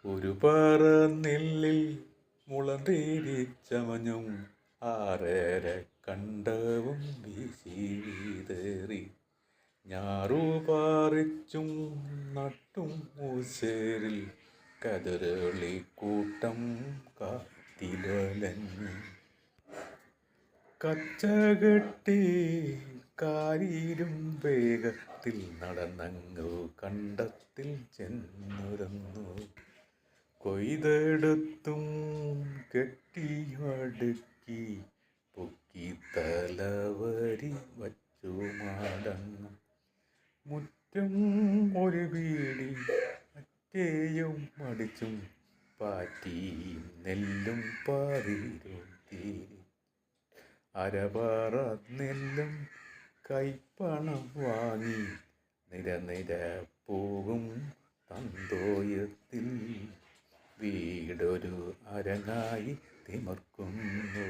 ഒരു പറ നെല്ലിൽ മുളന്തേരിച്ചമഞ്ഞും ആറേറെ കണ്ടവും വീശി വീതേറി ഞാറു പാറിച്ചും നട്ടും മൂസേരിൽ കതിരളി കൂട്ടം കാത്തിലഞ്ഞു കച്ചകെട്ടി കാരീരും വേഗത്തിൽ നടന്നങ്ങു കണ്ടത്തിൽ ചെന്നുരന്നു കൊയ്തെടുത്തും കെട്ടിയടുക്കി പൊക്കി തലവരി വച്ചു മടങ്ങും മുറ്റം ഒരു വീടി മറ്റേയും മടിച്ചും പാറ്റി നെല്ലും പാറിരുത്തി അരപാറ നെല്ലും കൈപ്പണം വാങ്ങി നിരനിര പോകും തന്തോയത്തിൽ വീടൊരു അരങ്ങായി തിമർക്കുന്നു.